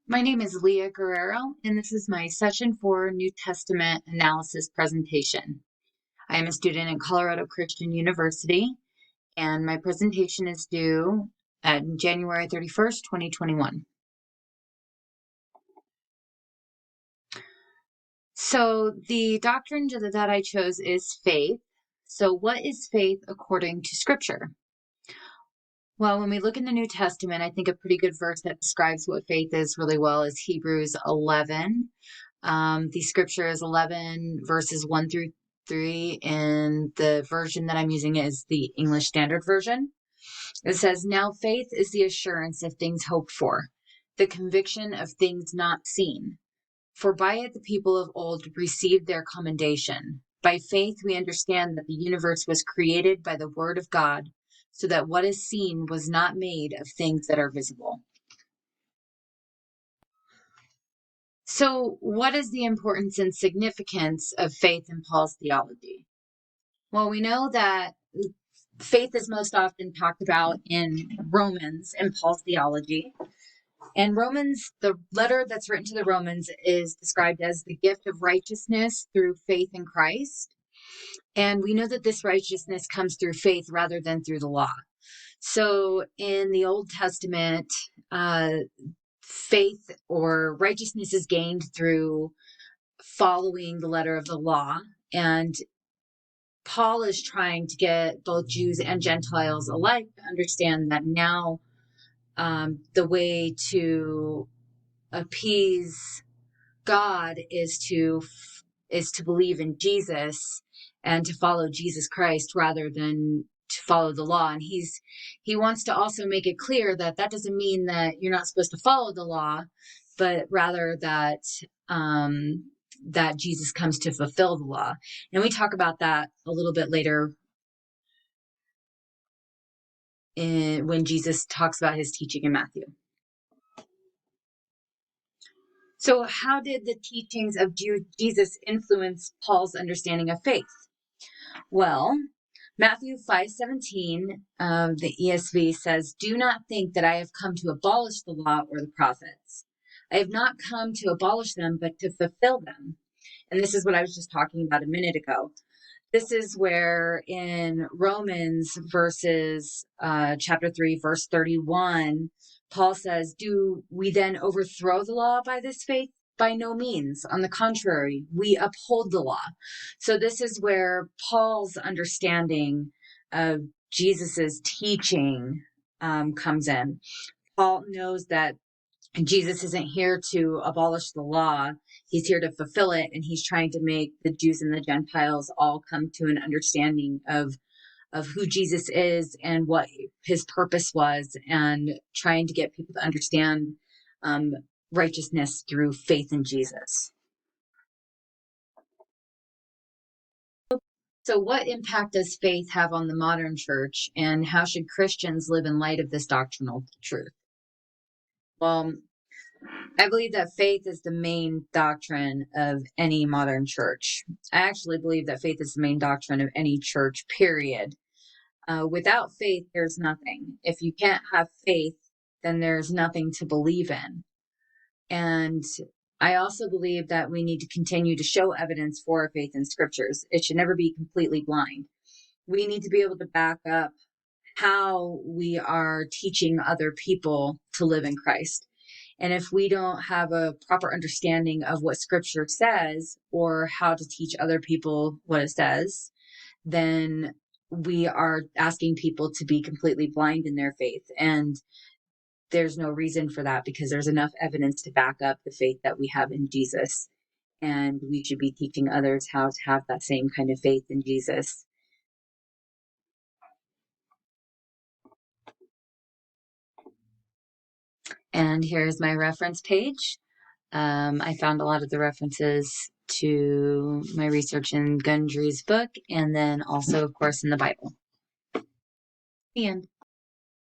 My name is Leah Guerrero, and this is my Session 4 New Testament Analysis presentation. I am a student at Colorado Christian University, and my presentation is due on January 31st, 2021. So the doctrine that I chose is faith. So what is faith according to Scripture? Well, when we look in the New Testament, I think a pretty good verse that describes what faith is really well is Hebrews 11. The scripture is 11 verses 1 through 3, and the version that I'm using is the English Standard Version. It says, "Now faith is the assurance of things hoped for, the conviction of things not seen. For by it the people of old received their commendation. By faith we understand that the universe was created by the word of God, so that what is seen was not made of things that are visible." So, what is the importance and significance of faith in Paul's theology? Well, we know that faith is most often talked about in Romans in Paul's theology. And Romans, the letter that's written to the Romans, is described as the gift of righteousness through faith in Christ. And we know that this righteousness comes through faith rather than through the law. So in the Old Testament, faith or righteousness is gained through following the letter of the law. And Paul is trying to get both Jews and Gentiles alike to understand that now the way to appease God is to believe in Jesus and to follow Jesus Christ rather than to follow the law. And he wants to also make it clear that that doesn't mean that you're not supposed to follow the law, but rather that that Jesus comes to fulfill the law. And we talk about that a little bit later when Jesus talks about his teaching in Matthew. So how did the teachings of Jesus influence Paul's understanding of faith? Well, Matthew 5:17, the ESV says, "Do not think that I have come to abolish the law or the prophets. I have not come to abolish them, but to fulfill them." And this is what I was just talking about a minute ago. This is where in Romans chapter 3, verse 31, Paul says, "Do we then overthrow the law by this faith? By no means. On the contrary, we uphold the law." So this is where Paul's understanding of Jesus's teaching comes in. Paul knows that Jesus isn't here to abolish the law. He's here to fulfill it, and he's trying to make the Jews and the Gentiles all come to an understanding of who Jesus is and what his purpose was, and trying to get people to understand righteousness through faith in Jesus. So what impact does faith have on the modern church, and how should Christians live in light of this doctrinal truth? Well, I believe that faith is the main doctrine of any modern church. I actually believe that faith is the main doctrine of any church, period. Without faith, there's nothing. If you can't have faith, then there's nothing to believe in. And I also believe that we need to continue to show evidence for our faith in scriptures. It should never be completely blind. We need to be able to back up how we are teaching other people to live in Christ. And if we don't have a proper understanding of what scripture says or how to teach other people what it says, then we are asking people to be completely blind in their faith. And there's no reason for that, because there's enough evidence to back up the faith that we have in Jesus. And we should be teaching others how to have that same kind of faith in Jesus. And here's my reference page. I found a lot of the references to my research in Gundry's book, and then also, of course, in the Bible. The end.